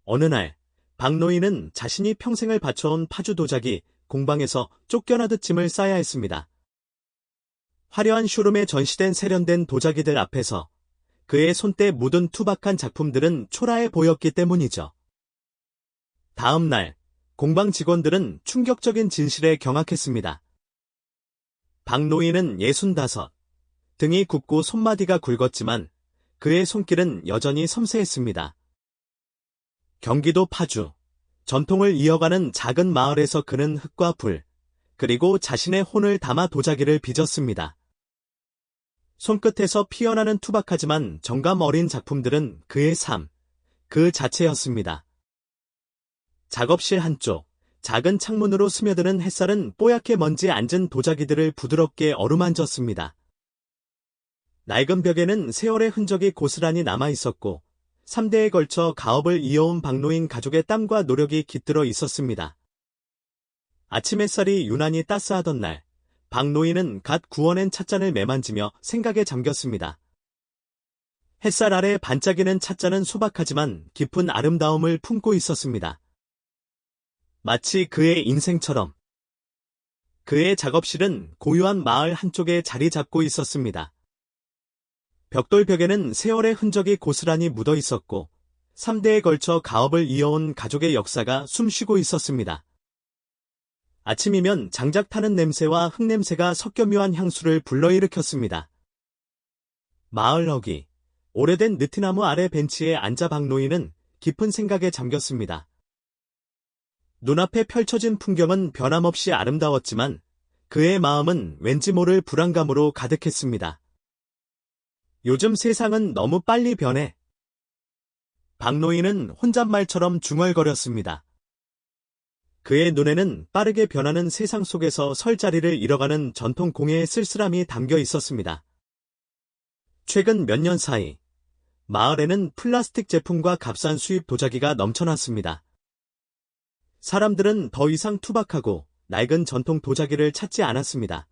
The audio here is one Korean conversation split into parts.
어느 날, 박노인은 자신이 평생을 바쳐온 파주 도자기 공방에서 쫓겨나듯 짐을 싸야 했습니다. 화려한 쇼룸에 전시된 세련된 도자기들 앞에서 그의 손때 묻은 투박한 작품들은 초라해 보였기 때문이죠. 다음 날, 공방 직원들은 충격적인 진실에 경악했습니다. 박노인은 65, 등이 굽고 손마디가 굵었지만 그의 손길은 여전히 섬세했습니다. 경기도 파주, 전통을 이어가는 작은 마을에서 그는 흙과 불, 그리고 자신의 혼을 담아 도자기를 빚었습니다. 손끝에서 피어나는 투박하지만 정감 어린 작품들은 그의 삶, 그 자체였습니다. 작업실 한쪽, 작은 창문으로 스며드는 햇살은 뽀얗게 먼지에 앉은 도자기들을 부드럽게 어루만졌습니다. 낡은 벽에는 세월의 흔적이 고스란히 남아있었고 3대에 걸쳐 가업을 이어온 박노인 가족의 땀과 노력이 깃들어 있었습니다. 아침 햇살이 유난히 따스하던 날, 박노인은 갓 구워낸 찻잔을 매만지며 생각에 잠겼습니다. 햇살 아래 반짝이는 찻잔은 소박하지만 깊은 아름다움을 품고 있었습니다. 마치 그의 인생처럼. 그의 작업실은 고요한 마을 한쪽에 자리 잡고 있었습니다. 벽돌벽에는 세월의 흔적이 고스란히 묻어 있었고 3대에 걸쳐 가업을 이어온 가족의 역사가 숨쉬고 있었습니다. 아침이면 장작 타는 냄새와 흙냄새가 섞여 묘한 향수를 불러일으켰습니다. 마을 어귀, 오래된 느티나무 아래 벤치에 앉아 박노인은 깊은 생각에 잠겼습니다. 눈앞에 펼쳐진 풍경은 변함없이 아름다웠지만 그의 마음은 왠지 모를 불안감으로 가득했습니다. 요즘 세상은 너무 빨리 변해. 박노인은 혼잣말처럼 중얼거렸습니다. 그의 눈에는 빠르게 변하는 세상 속에서 설 자리를 잃어가는 전통 공예의 쓸쓸함이 담겨 있었습니다. 최근 몇 년 사이, 마을에는 플라스틱 제품과 값싼 수입 도자기가 넘쳐났습니다. 사람들은 더 이상 투박하고 낡은 전통 도자기를 찾지 않았습니다.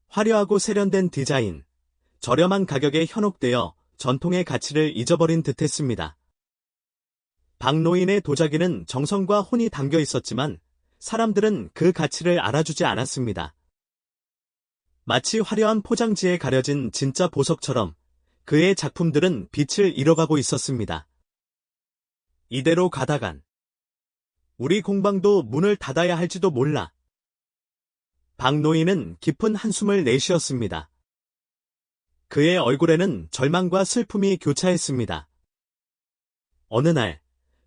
화려하고 세련된 디자인, 저렴한 가격에 현혹되어 전통의 가치를 잊어버린 듯했습니다. 박노인의 도자기는 정성과 혼이 담겨 있었지만 사람들은 그 가치를 알아주지 않았습니다. 마치 화려한 포장지에 가려진 진짜 보석처럼 그의 작품들은 빛을 잃어가고 있었습니다. 이대로 가다간 우리 공방도 문을 닫아야 할지도 몰라. 박노인은 깊은 한숨을 내쉬었습니다. 그의 얼굴에는 절망과 슬픔이 교차했습니다. 어느 날,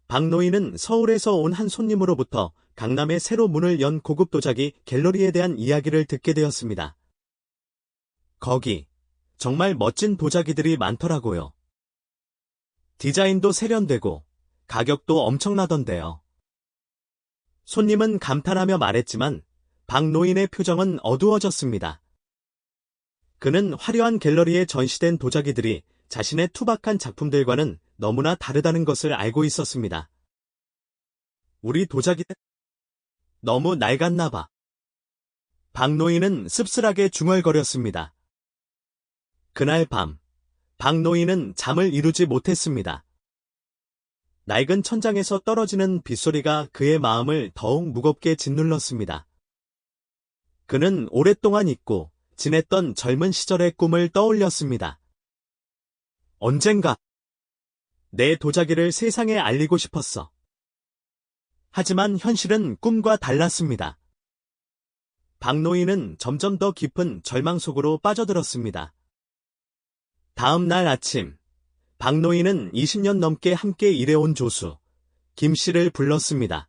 박노인은 서울에서 온 한 손님으로부터 강남에 새로 문을 연 고급 도자기 갤러리에 대한 이야기를 듣게 되었습니다. 거기, 정말 멋진 도자기들이 많더라고요. 디자인도 세련되고, 가격도 엄청나던데요. 손님은 감탄하며 말했지만, 박노인의 표정은 어두워졌습니다. 그는 화려한 갤러리에 전시된 도자기들이 자신의 투박한 작품들과는 너무나 다르다는 것을 알고 있었습니다. 우리 도자기들 너무 낡았나 봐. 박노인은 씁쓸하게 중얼거렸습니다. 그날 밤, 박노인은 잠을 이루지 못했습니다. 낡은 천장에서 떨어지는 빗소리가 그의 마음을 더욱 무겁게 짓눌렀습니다. 그는 오랫동안 잊고 지냈던 젊은 시절의 꿈을 떠올렸습니다. 언젠가 내 도자기를 세상에 알리고 싶었어. 하지만 현실은 꿈과 달랐습니다. 박노인은 점점 더 깊은 절망 속으로 빠져들었습니다. 다음 날 아침, 박노인은 20년 넘게 함께 일해온 조수, 김 씨를 불렀습니다.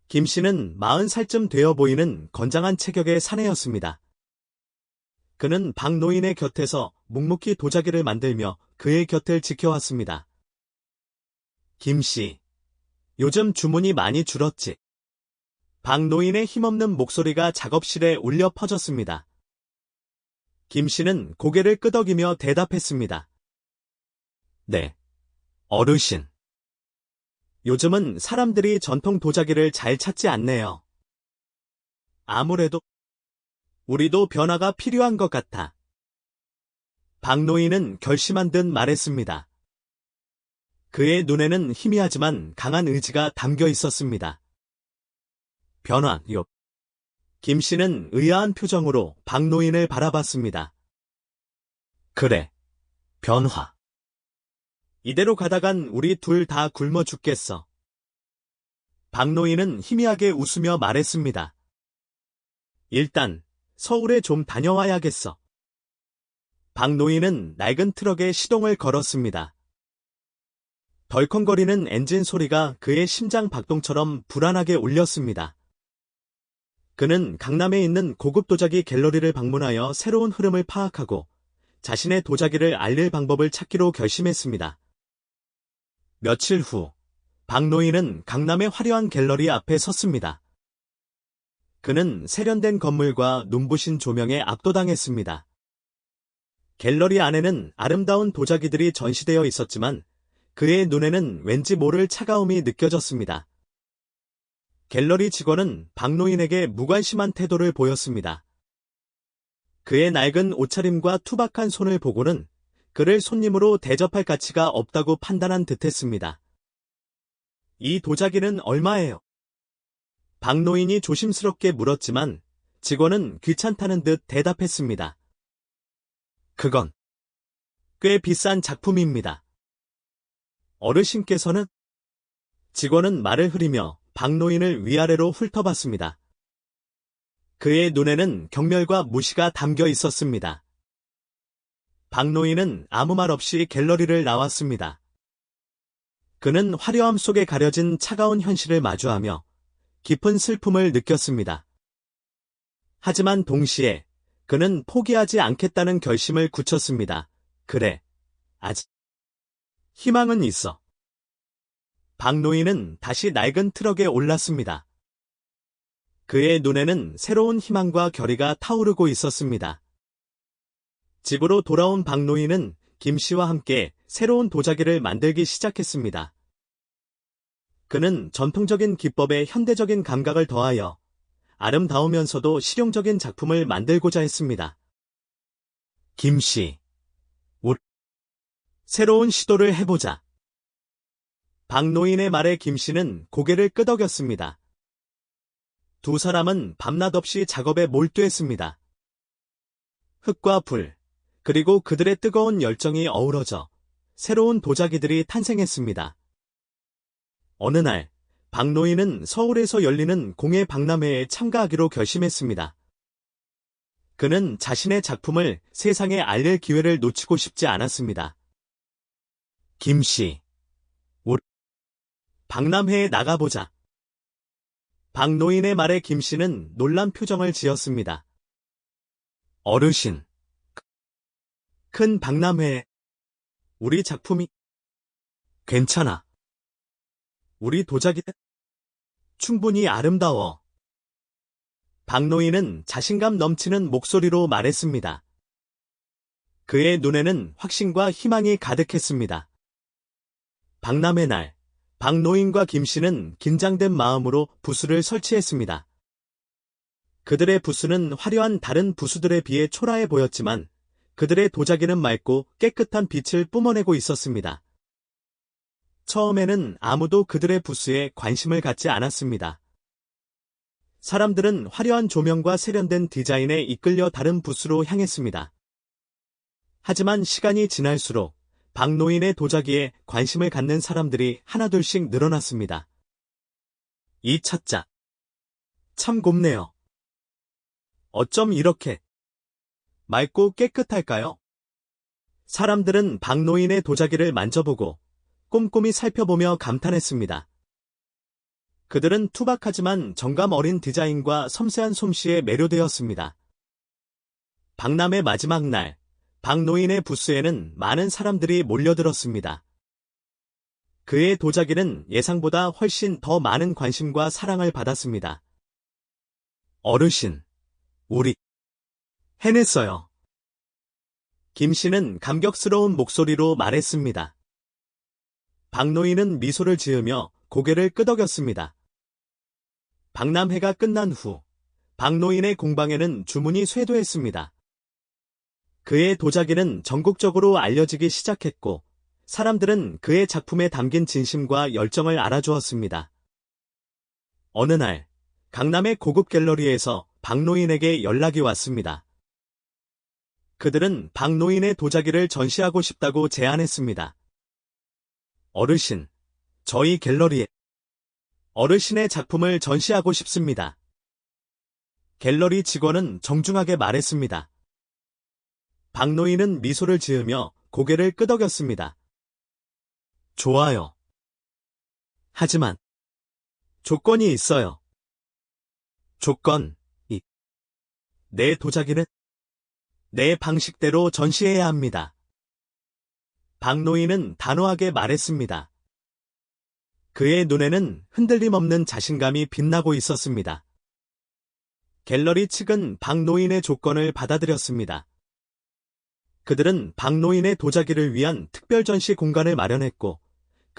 김 씨는 40살쯤 되어 보이는 건장한 체격의 사내였습니다. 그는 박노인의 곁에서 묵묵히 도자기를 만들며 그의 곁을 지켜왔습니다. 김 씨, 요즘 주문이 많이 줄었지? 박노인의 힘없는 목소리가 작업실에 울려 퍼졌습니다. 김 씨는 고개를 끄덕이며 대답했습니다. 네, 어르신. 요즘은 사람들이 전통 도자기를 잘 찾지 않네요. 아무래도 우리도 변화가 필요한 것 같아. 박노인은 결심한 듯 말했습니다. 그의 눈에는 희미하지만 강한 의지가 담겨 있었습니다. 변화, 요. 김 씨는 의아한 표정으로 박노인을 바라봤습니다. 그래. 변화. 이대로 가다간 우리 둘 다 굶어 죽겠어. 박노인은 희미하게 웃으며 말했습니다. 일단 서울에 좀 다녀와야겠어. 박노인은 낡은 트럭에 시동을 걸었습니다. 덜컹거리는 엔진 소리가 그의 심장 박동처럼 불안하게 울렸습니다. 그는 강남에 있는 고급 도자기 갤러리를 방문하여 새로운 흐름을 파악하고 자신의 도자기를 알릴 방법을 찾기로 결심했습니다. 며칠 후, 박노인은 강남의 화려한 갤러리 앞에 섰습니다. 그는 세련된 건물과 눈부신 조명에 압도당했습니다. 갤러리 안에는 아름다운 도자기들이 전시되어 있었지만 그의 눈에는 왠지 모를 차가움이 느껴졌습니다. 갤러리 직원은 박노인에게 무관심한 태도를 보였습니다. 그의 낡은 옷차림과 투박한 손을 보고는 그를 손님으로 대접할 가치가 없다고 판단한 듯했습니다. 이 도자기는 얼마예요? 박노인이 조심스럽게 물었지만 직원은 귀찮다는 듯 대답했습니다. 그건 꽤 비싼 작품입니다. 어르신께서는? 직원은 말을 흐리며 박노인을 위아래로 훑어봤습니다. 그의 눈에는 경멸과 무시가 담겨 있었습니다. 박노인은 아무 말 없이 갤러리를 나왔습니다. 그는 화려함 속에 가려진 차가운 현실을 마주하며 깊은 슬픔을 느꼈습니다. 하지만 동시에 그는 포기하지 않겠다는 결심을 굳혔습니다. 그래, 아직 희망은 있어. 박노인은 다시 낡은 트럭에 올랐습니다. 그의 눈에는 새로운 희망과 결의가 타오르고 있었습니다. 집으로 돌아온 박노인은 김 씨와 함께 새로운 도자기를 만들기 시작했습니다. 그는 전통적인 기법에 현대적인 감각을 더하여 아름다우면서도 실용적인 작품을 만들고자 했습니다. 김 씨, 새로운 시도를 해보자. 박노인의 말에 김 씨는 고개를 끄덕였습니다. 두 사람은 밤낮 없이 작업에 몰두했습니다. 흙과 불, 그리고 그들의 뜨거운 열정이 어우러져 새로운 도자기들이 탄생했습니다. 어느 날, 박노인은 서울에서 열리는 공예 박람회에 참가하기로 결심했습니다. 그는 자신의 작품을 세상에 알릴 기회를 놓치고 싶지 않았습니다. 김 씨, 우리 박람회에 나가보자. 박노인의 말에 김 씨는 놀란 표정을 지었습니다. 어르신, 큰 박람회에 우리 작품이 괜찮아. 우리 도자기들 충분히 아름다워. 박노인은 자신감 넘치는 목소리로 말했습니다. 그의 눈에는 확신과 희망이 가득했습니다. 박람회 날, 박노인과 김 씨는 긴장된 마음으로 부스를 설치했습니다. 그들의 부스는 화려한 다른 부스들에 비해 초라해 보였지만 그들의 도자기는 맑고 깨끗한 빛을 뿜어내고 있었습니다. 처음에는 아무도 그들의 부스에 관심을 갖지 않았습니다. 사람들은 화려한 조명과 세련된 디자인에 이끌려 다른 부스로 향했습니다. 하지만 시간이 지날수록 박노인의 도자기에 관심을 갖는 사람들이 하나둘씩 늘어났습니다. 이 찻잔, 참 곱네요. 어쩜 이렇게 맑고 깨끗할까요? 사람들은 박노인의 도자기를 만져보고 꼼꼼히 살펴보며 감탄했습니다. 그들은 투박하지만 정감 어린 디자인과 섬세한 솜씨에 매료되었습니다. 박람회 마지막 날, 박노인의 부스에는 많은 사람들이 몰려들었습니다. 그의 도자기는 예상보다 훨씬 더 많은 관심과 사랑을 받았습니다. 어르신, 우리 해냈어요. 김 씨는 감격스러운 목소리로 말했습니다. 박노인은 미소를 지으며 고개를 끄덕였습니다. 박람회가 끝난 후 박노인의 공방에는 주문이 쇄도했습니다. 그의 도자기는 전국적으로 알려지기 시작했고 사람들은 그의 작품에 담긴 진심과 열정을 알아주었습니다. 어느 날, 강남의 고급 갤러리에서 박노인에게 연락이 왔습니다. 그들은 박노인의 도자기를 전시하고 싶다고 제안했습니다. 어르신, 저희 갤러리에 어르신의 작품을 전시하고 싶습니다. 갤러리 직원은 정중하게 말했습니다. 박노인은 미소를 지으며 고개를 끄덕였습니다. 좋아요. 하지만 조건이 있어요. 조건 2. 내 도자기는 내 방식대로 전시해야 합니다. 박노인은 단호하게 말했습니다. 그의 눈에는 흔들림 없는 자신감이 빛나고 있었습니다. 갤러리 측은 박노인의 조건을 받아들였습니다. 그들은 박노인의 도자기를 위한 특별 전시 공간을 마련했고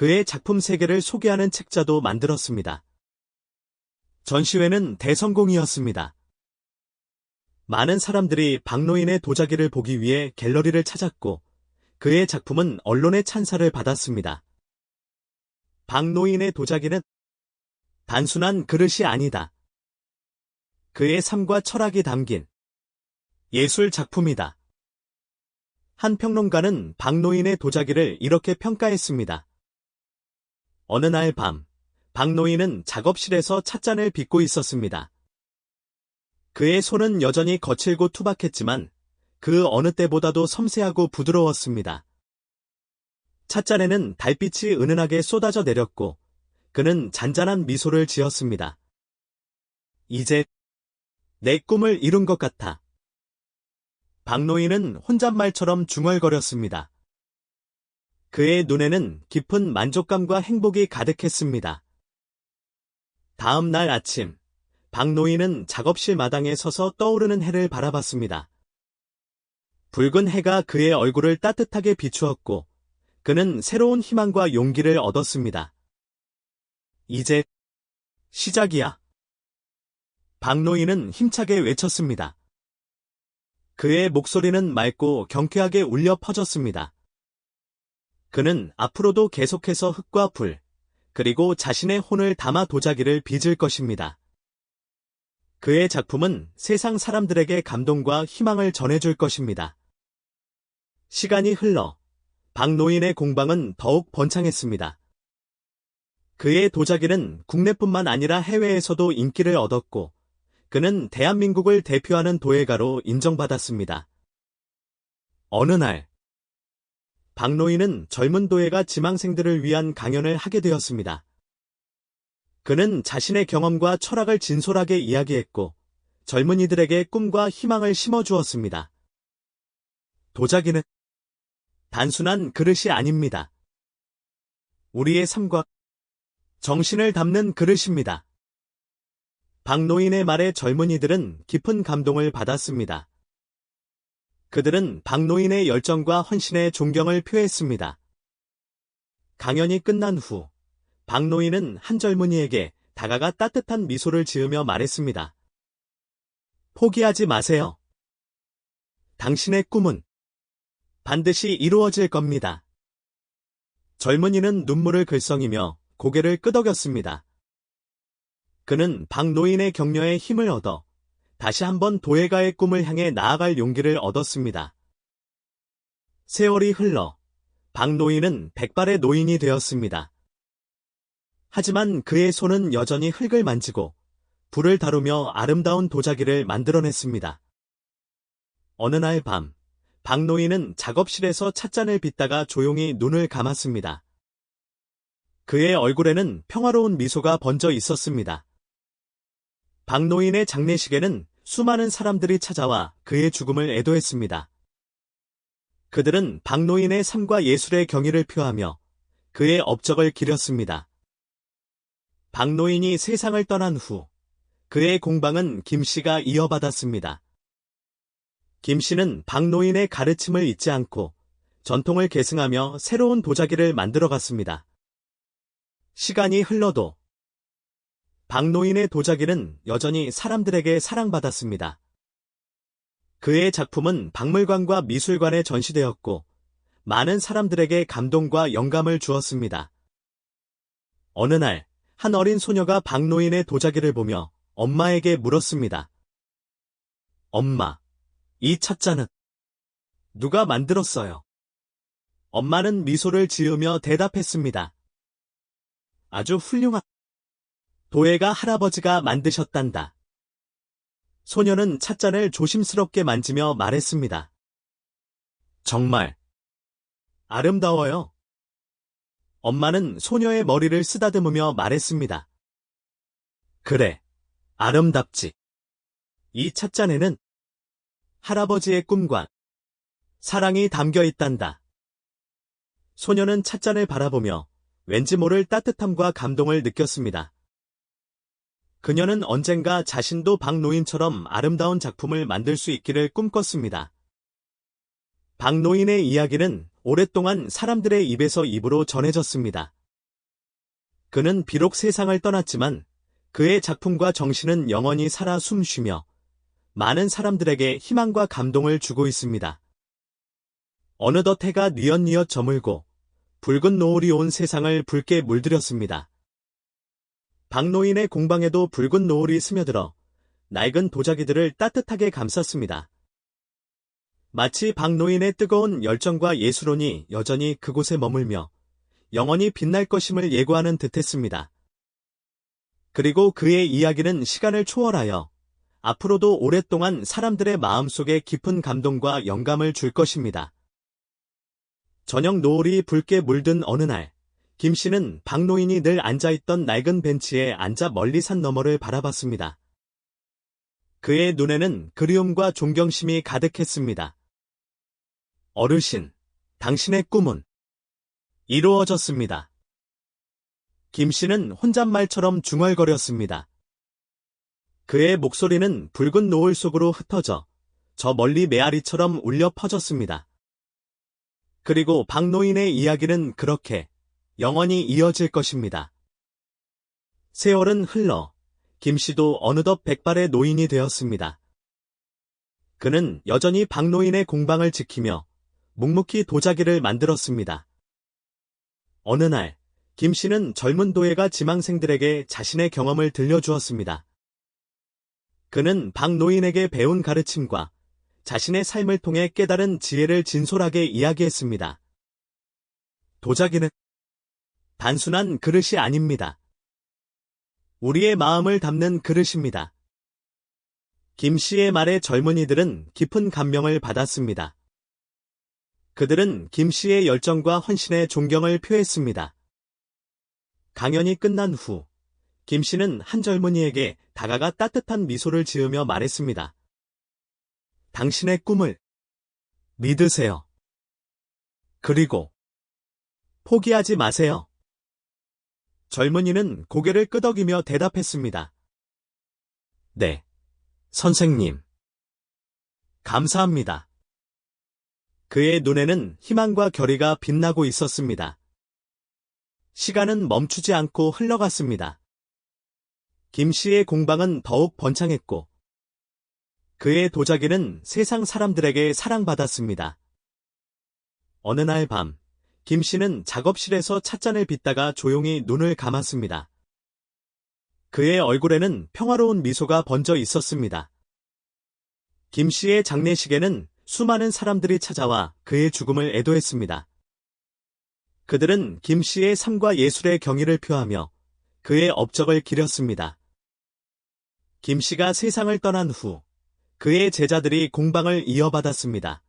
그의 작품 세계를 소개하는 책자도 만들었습니다. 전시회는 대성공이었습니다. 많은 사람들이 박노인의 도자기를 보기 위해 갤러리를 찾았고 그의 작품은 언론의 찬사를 받았습니다. 박노인의 도자기는 단순한 그릇이 아니다. 그의 삶과 철학이 담긴 예술 작품이다. 한 평론가는 박노인의 도자기를 이렇게 평가했습니다. 어느 날 밤, 박노인은 작업실에서 찻잔을 빚고 있었습니다. 그의 손은 여전히 거칠고 투박했지만 그 어느 때보다도 섬세하고 부드러웠습니다. 찻잔에는 달빛이 은은하게 쏟아져 내렸고 그는 잔잔한 미소를 지었습니다. 이제 내 꿈을 이룬 것 같아. 박노인은 혼잣말처럼 중얼거렸습니다. 그의 눈에는 깊은 만족감과 행복이 가득했습니다. 다음 날 아침, 박노인은 작업실 마당에 서서 떠오르는 해를 바라봤습니다. 붉은 해가 그의 얼굴을 따뜻하게 비추었고 그는 새로운 희망과 용기를 얻었습니다. 이제 시작이야. 박노인은 힘차게 외쳤습니다. 그의 목소리는 맑고 경쾌하게 울려 퍼졌습니다. 그는 앞으로도 계속해서 흙과 불, 그리고 자신의 혼을 담아 도자기를 빚을 것입니다. 그의 작품은 세상 사람들에게 감동과 희망을 전해줄 것입니다. 시간이 흘러 박노인의 공방은 더욱 번창했습니다. 그의 도자기는 국내뿐만 아니라 해외에서도 인기를 얻었고 그는 대한민국을 대표하는 도예가로 인정받았습니다. 어느 날 박노인은 젊은 도예가 지망생들을 위한 강연을 하게 되었습니다. 그는 자신의 경험과 철학을 진솔하게 이야기했고 젊은이들에게 꿈과 희망을 심어주었습니다. 도자기는 단순한 그릇이 아닙니다. 우리의 삶과 정신을 담는 그릇입니다. 박노인의 말에 젊은이들은 깊은 감동을 받았습니다. 그들은 박노인의 열정과 헌신에 존경을 표했습니다. 강연이 끝난 후 박노인은 한 젊은이에게 다가가 따뜻한 미소를 지으며 말했습니다. 포기하지 마세요. 당신의 꿈은 반드시 이루어질 겁니다. 젊은이는 눈물을 글썽이며 고개를 끄덕였습니다. 그는 박노인의 격려에 힘을 얻어 다시 한번 도예가의 꿈을 향해 나아갈 용기를 얻었습니다. 세월이 흘러 박노인은 백발의 노인이 되었습니다. 하지만 그의 손은 여전히 흙을 만지고 불을 다루며 아름다운 도자기를 만들어냈습니다. 어느 날 밤, 박노인은 작업실에서 찻잔을 빚다가 조용히 눈을 감았습니다. 그의 얼굴에는 평화로운 미소가 번져 있었습니다. 박노인의 장례식에는 수많은 사람들이 찾아와 그의 죽음을 애도했습니다. 그들은 박노인의 삶과 예술의 경의를 표하며 그의 업적을 기렸습니다. 박노인이 세상을 떠난 후 그의 공방은 김씨가 이어받았습니다. 김씨는 박노인의 가르침을 잊지 않고 전통을 계승하며 새로운 도자기를 만들어갔습니다. 시간이 흘러도 박노인의 도자기는 여전히 사람들에게 사랑받았습니다. 그의 작품은 박물관과 미술관에 전시되었고 많은 사람들에게 감동과 영감을 주었습니다. 어느 날, 한 어린 소녀가 박노인의 도자기를 보며 엄마에게 물었습니다. 엄마, 이 찻잔은 누가 만들었어요? 엄마는 미소를 지으며 대답했습니다. 아주 훌륭한 도예가 할아버지가 만드셨단다. 소녀는 찻잔을 조심스럽게 만지며 말했습니다. 정말 아름다워요. 엄마는 소녀의 머리를 쓰다듬으며 말했습니다. 그래, 아름답지. 이 찻잔에는 할아버지의 꿈과 사랑이 담겨 있단다. 소녀는 찻잔을 바라보며 왠지 모를 따뜻함과 감동을 느꼈습니다. 그녀는 언젠가 자신도 박노인처럼 아름다운 작품을 만들 수 있기를 꿈꿨습니다. 박노인의 이야기는 오랫동안 사람들의 입에서 입으로 전해졌습니다. 그는 비록 세상을 떠났지만 그의 작품과 정신은 영원히 살아 숨쉬며 많은 사람들에게 희망과 감동을 주고 있습니다. 어느덧 해가 뉘엿뉘엿 저물고 붉은 노을이 온 세상을 붉게 물들였습니다. 박노인의 공방에도 붉은 노을이 스며들어 낡은 도자기들을 따뜻하게 감쌌습니다. 마치 박노인의 뜨거운 열정과 예술혼이 여전히 그곳에 머물며 영원히 빛날 것임을 예고하는 듯했습니다. 그리고 그의 이야기는 시간을 초월하여 앞으로도 오랫동안 사람들의 마음속에 깊은 감동과 영감을 줄 것입니다. 저녁 노을이 붉게 물든 어느 날, 김 씨는 박노인이 늘 앉아있던 낡은 벤치에 앉아 멀리 산 너머를 바라봤습니다. 그의 눈에는 그리움과 존경심이 가득했습니다. 어르신, 당신의 꿈은 이루어졌습니다. 김 씨는 혼잣말처럼 중얼거렸습니다. 그의 목소리는 붉은 노을 속으로 흩어져 저 멀리 메아리처럼 울려 퍼졌습니다. 그리고 박노인의 이야기는 그렇게 영원히 이어질 것입니다. 세월은 흘러 김 씨도 어느덧 백발의 노인이 되었습니다. 그는 여전히 박노인의 공방을 지키며 묵묵히 도자기를 만들었습니다. 어느 날, 김 씨는 젊은 도예가 지망생들에게 자신의 경험을 들려주었습니다. 그는 박노인에게 배운 가르침과 자신의 삶을 통해 깨달은 지혜를 진솔하게 이야기했습니다. 도자기는 단순한 그릇이 아닙니다. 우리의 마음을 담는 그릇입니다. 김 씨의 말에 젊은이들은 깊은 감명을 받았습니다. 그들은 김 씨의 열정과 헌신에 존경을 표했습니다. 강연이 끝난 후, 김 씨는 한 젊은이에게 다가가 따뜻한 미소를 지으며 말했습니다. 당신의 꿈을 믿으세요. 그리고 포기하지 마세요. 젊은이는 고개를 끄덕이며 대답했습니다. 네, 선생님. 감사합니다. 그의 눈에는 희망과 결의가 빛나고 있었습니다. 시간은 멈추지 않고 흘러갔습니다. 김 씨의 공방은 더욱 번창했고 그의 도자기는 세상 사람들에게 사랑받았습니다. 어느 날 밤, 김 씨는 작업실에서 찻잔을 빚다가 조용히 눈을 감았습니다. 그의 얼굴에는 평화로운 미소가 번져 있었습니다. 김 씨의 장례식에는 수많은 사람들이 찾아와 그의 죽음을 애도했습니다. 그들은 김 씨의 삶과 예술의 경의를 표하며 그의 업적을 기렸습니다. 김 씨가 세상을 떠난 후 그의 제자들이 공방을 이어받았습니다.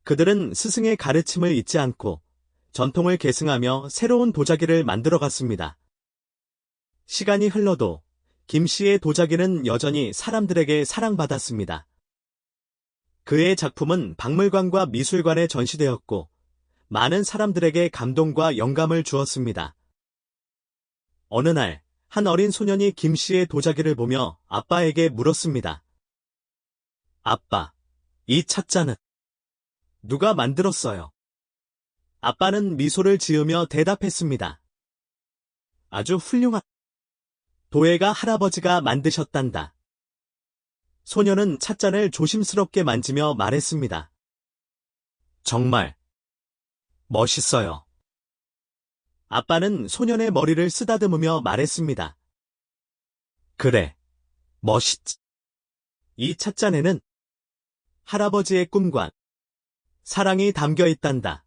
그들은 스승의 가르침을 잊지 않고 전통을 계승하며 새로운 도자기를 만들어갔습니다. 시간이 흘러도 김 씨의 도자기는 여전히 사람들에게 사랑받았습니다. 그의 작품은 박물관과 미술관에 전시되었고 많은 사람들에게 감동과 영감을 주었습니다. 어느 날, 한 어린 소년이 김 씨의 도자기를 보며 아빠에게 물었습니다. 아빠, 이 찻잔은 누가 만들었어요? 아빠는 미소를 지으며 대답했습니다. 아주 훌륭한 도예가 할아버지가 만드셨단다. 소녀는 찻잔을 조심스럽게 만지며 말했습니다. 정말 멋있어요. 아빠는 소년의 머리를 쓰다듬으며 말했습니다. 그래, 멋있지. 이 찻잔에는 할아버지의 꿈과 사랑이 담겨 있단다.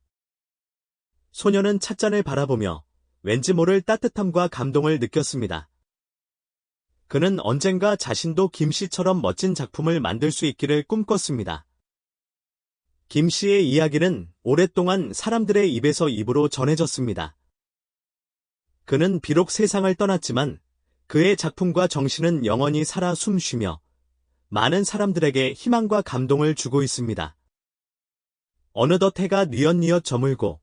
소년은 찻잔을 바라보며 왠지 모를 따뜻함과 감동을 느꼈습니다. 그는 언젠가 자신도 김씨처럼 멋진 작품을 만들 수 있기를 꿈꿨습니다. 김씨의 이야기는 오랫동안 사람들의 입에서 입으로 전해졌습니다. 그는 비록 세상을 떠났지만 그의 작품과 정신은 영원히 살아 숨쉬며 많은 사람들에게 희망과 감동을 주고 있습니다. 어느덧 해가 뉘엿뉘엿 저물고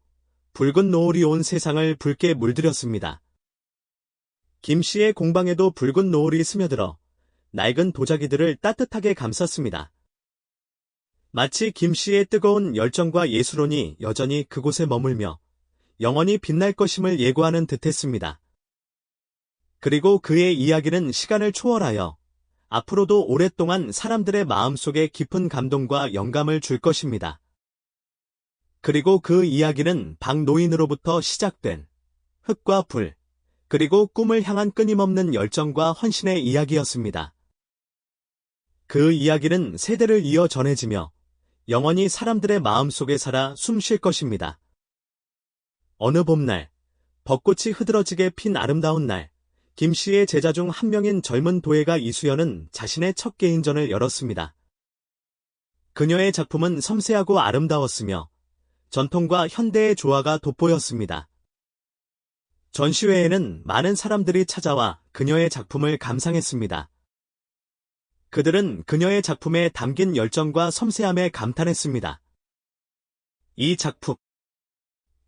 붉은 노을이 온 세상을 붉게 물들였습니다. 김씨의 공방에도 붉은 노을이 스며들어 낡은 도자기들을 따뜻하게 감쌌습니다. 마치 김씨의 뜨거운 열정과 예술혼이 여전히 그곳에 머물며 영원히 빛날 것임을 예고하는 듯했습니다. 그리고 그의 이야기는 시간을 초월하여 앞으로도 오랫동안 사람들의 마음속에 깊은 감동과 영감을 줄 것입니다. 그리고 그 이야기는 박노인으로부터 시작된 흙과 불, 그리고 꿈을 향한 끊임없는 열정과 헌신의 이야기였습니다. 그 이야기는 세대를 이어 전해지며 영원히 사람들의 마음속에 살아 숨쉴 것입니다. 어느 봄날, 벚꽃이 흐드러지게 핀 아름다운 날, 김씨의 제자 중 한 명인 젊은 도예가 이수연은 자신의 첫 개인전을 열었습니다. 그녀의 작품은 섬세하고 아름다웠으며 전통과 현대의 조화가 돋보였습니다. 전시회에는 많은 사람들이 찾아와 그녀의 작품을 감상했습니다. 그들은 그녀의 작품에 담긴 열정과 섬세함에 감탄했습니다. 이 작품,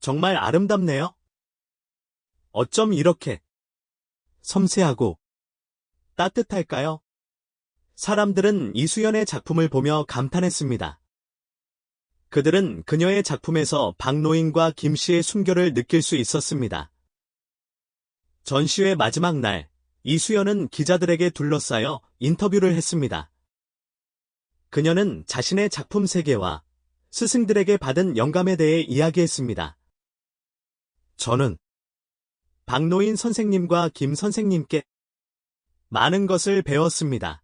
정말 아름답네요. 어쩜 이렇게 섬세하고 따뜻할까요? 사람들은 이수연의 작품을 보며 감탄했습니다. 그들은 그녀의 작품에서 박노인과 김씨의 순결을 느낄 수 있었습니다. 전시회 마지막 날, 이수연은 기자들에게 둘러싸여 인터뷰를 했습니다. 그녀는 자신의 작품 세계와 스승들에게 받은 영감에 대해 이야기했습니다. 저는 박노인 선생님과 김 선생님께 많은 것을 배웠습니다.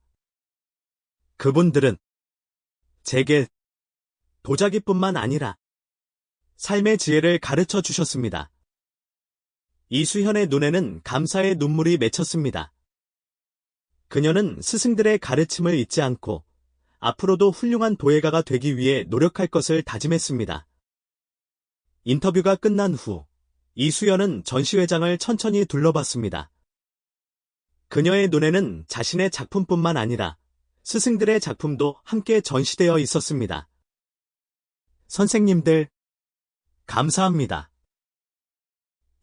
그분들은 제게 도자기뿐만 아니라 삶의 지혜를 가르쳐 주셨습니다. 이수연의 눈에는 감사의 눈물이 맺혔습니다. 그녀는 스승들의 가르침을 잊지 않고 앞으로도 훌륭한 도예가가 되기 위해 노력할 것을 다짐했습니다. 인터뷰가 끝난 후 이수연은 전시회장을 천천히 둘러봤습니다. 그녀의 눈에는 자신의 작품뿐만 아니라 스승들의 작품도 함께 전시되어 있었습니다. 선생님들, 감사합니다.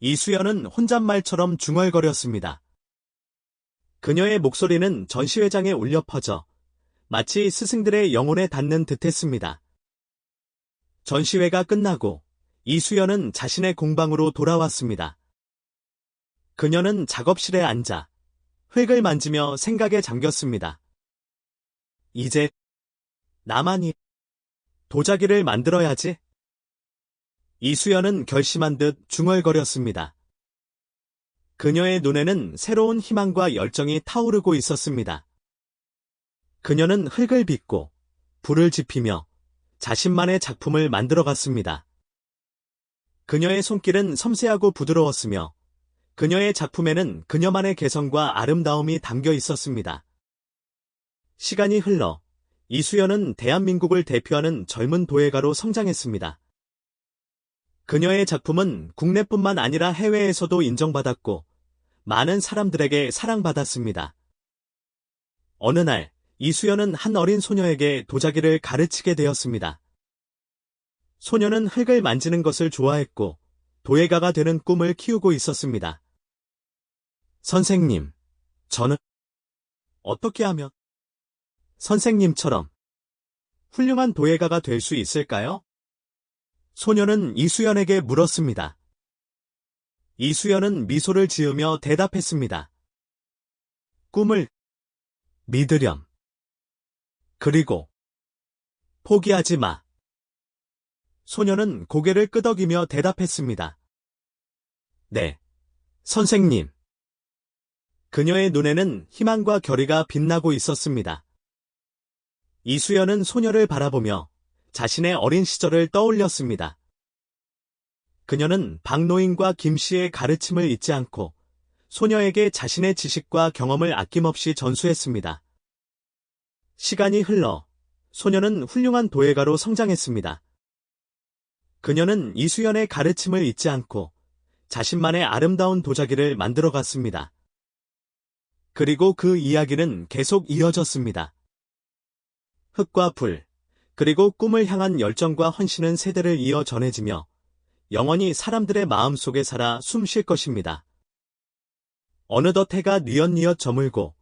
이수연은 혼잣말처럼 중얼거렸습니다. 그녀의 목소리는 전시회장에 울려 퍼져 마치 스승들의 영혼에 닿는 듯했습니다. 전시회가 끝나고 이수연은 자신의 공방으로 돌아왔습니다. 그녀는 작업실에 앉아 흙을 만지며 생각에 잠겼습니다. 이제 나만이 도자기를 만들어야지. 이수연은 결심한 듯 중얼거렸습니다. 그녀의 눈에는 새로운 희망과 열정이 타오르고 있었습니다. 그녀는 흙을 빚고 불을 지피며 자신만의 작품을 만들어갔습니다. 그녀의 손길은 섬세하고 부드러웠으며 그녀의 작품에는 그녀만의 개성과 아름다움이 담겨 있었습니다. 시간이 흘러 이수연은 대한민국을 대표하는 젊은 도예가로 성장했습니다. 그녀의 작품은 국내뿐만 아니라 해외에서도 인정받았고 많은 사람들에게 사랑받았습니다. 어느 날 이수연은 한 어린 소녀에게 도자기를 가르치게 되었습니다. 소녀는 흙을 만지는 것을 좋아했고 도예가가 되는 꿈을 키우고 있었습니다. 선생님, 저는 어떻게 하면 선생님처럼 훌륭한 도예가가 될 수 있을까요? 소녀는 이수연에게 물었습니다. 이수연은 미소를 지으며 대답했습니다. 꿈을 믿으렴. 그리고 포기하지 마. 소녀는 고개를 끄덕이며 대답했습니다. 네, 선생님. 그녀의 눈에는 희망과 결의가 빛나고 있었습니다. 이수연은 소녀를 바라보며 자신의 어린 시절을 떠올렸습니다. 그녀는 박노인과 김씨의 가르침을 잊지 않고 소녀에게 자신의 지식과 경험을 아낌없이 전수했습니다. 시간이 흘러 소녀는 훌륭한 도예가로 성장했습니다. 그녀는 이수연의 가르침을 잊지 않고 자신만의 아름다운 도자기를 만들어갔습니다. 그리고 그 이야기는 계속 이어졌습니다. 흙과 불, 그리고 꿈을 향한 열정과 헌신은 세대를 이어 전해지며 영원히 사람들의 마음속에 살아 숨쉴 것입니다. 어느덧 해가 뉘엿뉘엿 저물고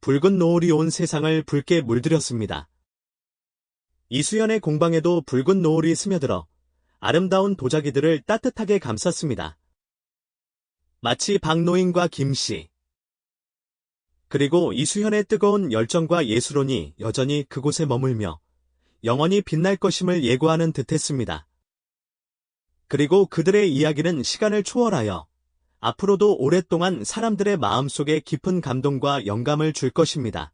붉은 노을이 온 세상을 붉게 물들였습니다. 이수연의 공방에도 붉은 노을이 스며들어 아름다운 도자기들을 따뜻하게 감쌌습니다. 마치 박노인과 김씨, 그리고 이수연의 뜨거운 열정과 예술혼이 여전히 그곳에 머물며 영원히 빛날 것임을 예고하는 듯했습니다. 그리고 그들의 이야기는 시간을 초월하여 앞으로도 오랫동안 사람들의 마음속에 깊은 감동과 영감을 줄 것입니다.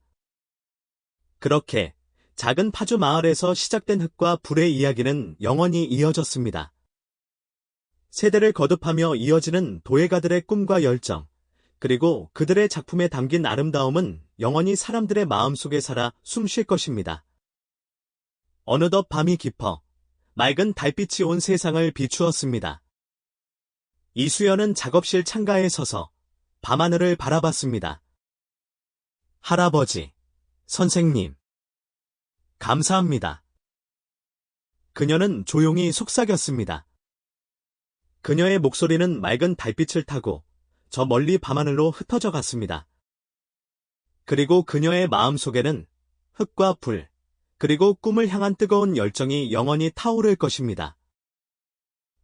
그렇게 작은 파주 마을에서 시작된 흙과 불의 이야기는 영원히 이어졌습니다. 세대를 거듭하며 이어지는 도예가들의 꿈과 열정, 그리고 그들의 작품에 담긴 아름다움은 영원히 사람들의 마음속에 살아 숨쉴 것입니다. 어느덧 밤이 깊어 맑은 달빛이 온 세상을 비추었습니다. 이수연은 작업실 창가에 서서 밤하늘을 바라봤습니다. 할아버지, 선생님, 감사합니다. 그녀는 조용히 속삭였습니다. 그녀의 목소리는 맑은 달빛을 타고 저 멀리 밤하늘로 흩어져 갔습니다. 그리고 그녀의 마음속에는 흙과 불, 그리고 꿈을 향한 뜨거운 열정이 영원히 타오를 것입니다.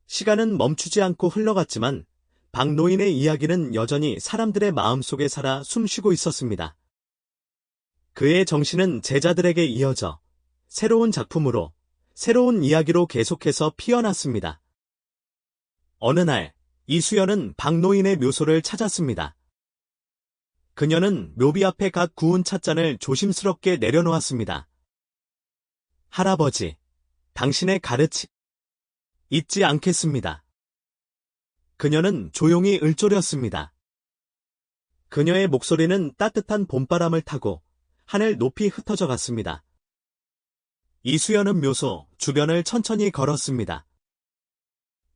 시간은 멈추지 않고 흘러갔지만 박노인의 이야기는 여전히 사람들의 마음속에 살아 숨쉬고 있었습니다. 그의 정신은 제자들에게 이어져 새로운 작품으로, 새로운 이야기로 계속해서 피어났습니다. 어느 날 이수연은 박노인의 묘소를 찾았습니다. 그녀는 묘비 앞에 각 구운 찻잔을 조심스럽게 내려놓았습니다. 할아버지, 당신의 가르침 잊지 않겠습니다. 그녀는 조용히 을조렸습니다. 그녀의 목소리는 따뜻한 봄바람을 타고 하늘 높이 흩어져 갔습니다. 이수연은 묘소 주변을 천천히 걸었습니다.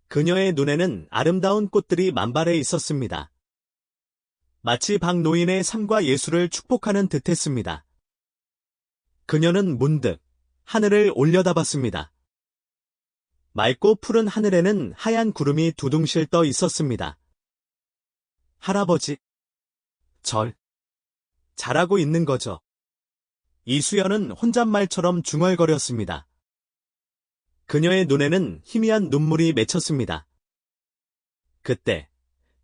그녀의 눈에는 아름다운 꽃들이 만발해 있었습니다. 마치 박노인의 삶과 예술을 축복하는 듯했습니다. 그녀는 문득 하늘을 올려다봤습니다. 맑고 푸른 하늘에는 하얀 구름이 두둥실 떠 있었습니다. 할아버지, 잘하고 있는 거죠? 이수연은 혼잣말처럼 중얼거렸습니다. 그녀의 눈에는 희미한 눈물이 맺혔습니다. 그때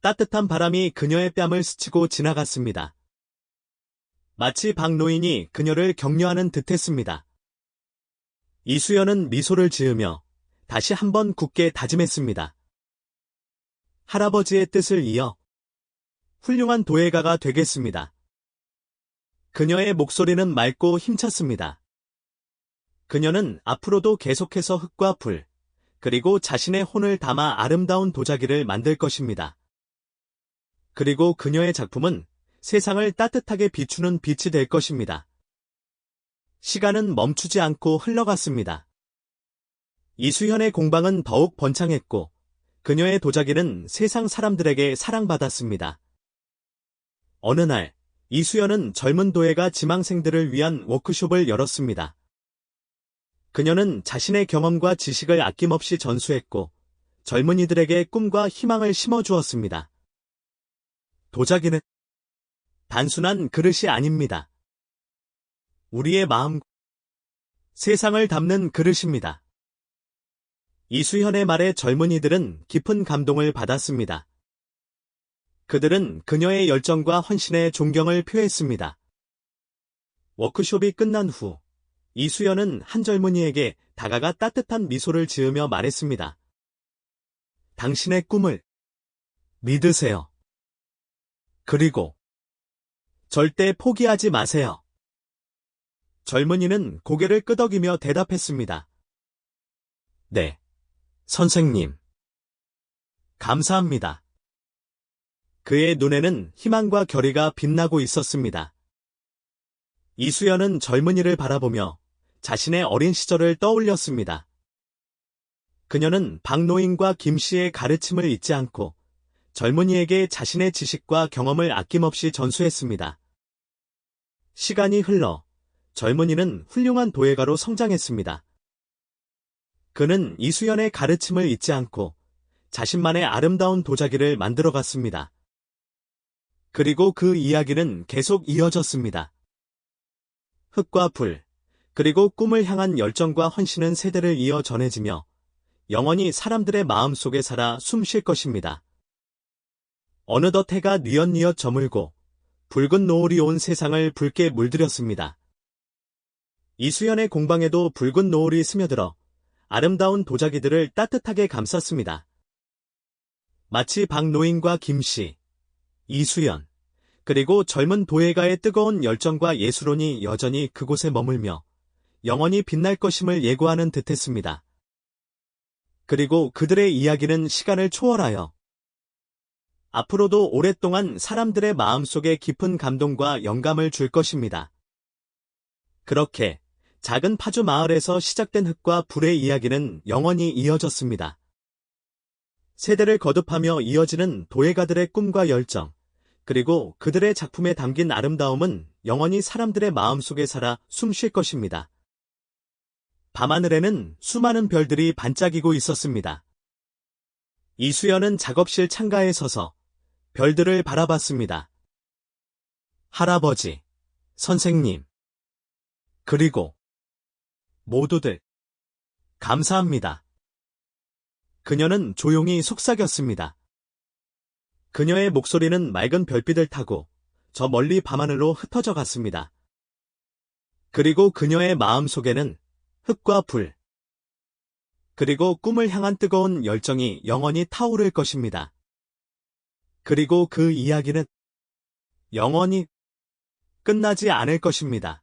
따뜻한 바람이 그녀의 뺨을 스치고 지나갔습니다. 마치 박노인이 그녀를 격려하는 듯했습니다. 이수연은 미소를 지으며 다시 한번 굳게 다짐했습니다. 할아버지의 뜻을 이어 훌륭한 도예가가 되겠습니다. 그녀의 목소리는 맑고 힘찼습니다. 그녀는 앞으로도 계속해서 흙과 불, 그리고 자신의 혼을 담아 아름다운 도자기를 만들 것입니다. 그리고 그녀의 작품은 세상을 따뜻하게 비추는 빛이 될 것입니다. 시간은 멈추지 않고 흘러갔습니다. 이수연의 공방은 더욱 번창했고 그녀의 도자기는 세상 사람들에게 사랑받았습니다. 어느 날 이수연은 젊은 도예가 지망생들을 위한 워크숍을 열었습니다. 그녀는 자신의 경험과 지식을 아낌없이 전수했고 젊은이들에게 꿈과 희망을 심어주었습니다. 도자기는 단순한 그릇이 아닙니다. 우리의 마음, 세상을 담는 그릇입니다. 이수연의 말에 젊은이들은 깊은 감동을 받았습니다. 그들은 그녀의 열정과 헌신에 존경을 표했습니다. 워크숍이 끝난 후 이수연은 한 젊은이에게 다가가 따뜻한 미소를 지으며 말했습니다. 당신의 꿈을 믿으세요. 그리고 절대 포기하지 마세요. 젊은이는 고개를 끄덕이며 대답했습니다. 네, 선생님. 감사합니다. 그의 눈에는 희망과 결의가 빛나고 있었습니다. 이수연은 젊은이를 바라보며 자신의 어린 시절을 떠올렸습니다. 그녀는 박노인과 김씨의 가르침을 잊지 않고 젊은이에게 자신의 지식과 경험을 아낌없이 전수했습니다. 시간이 흘러 젊은이는 훌륭한 도예가로 성장했습니다. 그는 이수연의 가르침을 잊지 않고 자신만의 아름다운 도자기를 만들어갔습니다. 그리고 그 이야기는 계속 이어졌습니다. 흙과 불, 그리고 꿈을 향한 열정과 헌신은 세대를 이어 전해지며 영원히 사람들의 마음속에 살아 숨쉴 것입니다. 어느덧 해가 뉘엿뉘엿 저물고 붉은 노을이 온 세상을 붉게 물들였습니다. 이수연의 공방에도 붉은 노을이 스며들어 아름다운 도자기들을 따뜻하게 감쌌습니다. 마치 박노인과 김씨, 이수연, 그리고 젊은 도예가의 뜨거운 열정과 예술혼이 여전히 그곳에 머물며 영원히 빛날 것임을 예고하는 듯했습니다. 그리고 그들의 이야기는 시간을 초월하여 앞으로도 오랫동안 사람들의 마음속에 깊은 감동과 영감을 줄 것입니다. 그렇게 작은 파주 마을에서 시작된 흙과 불의 이야기는 영원히 이어졌습니다. 세대를 거듭하며 이어지는 도예가들의 꿈과 열정, 그리고 그들의 작품에 담긴 아름다움은 영원히 사람들의 마음속에 살아 숨쉴 것입니다. 밤하늘에는 수많은 별들이 반짝이고 있었습니다. 이수연은 작업실 창가에 서서 별들을 바라봤습니다. 할아버지, 선생님, 그리고 모두들, 감사합니다. 그녀는 조용히 속삭였습니다. 그녀의 목소리는 맑은 별빛을 타고 저 멀리 밤하늘로 흩어져 갔습니다. 그리고 그녀의 마음속에는 흙과 불, 그리고 꿈을 향한 뜨거운 열정이 영원히 타오를 것입니다. 그리고 그 이야기는 영원히 끝나지 않을 것입니다.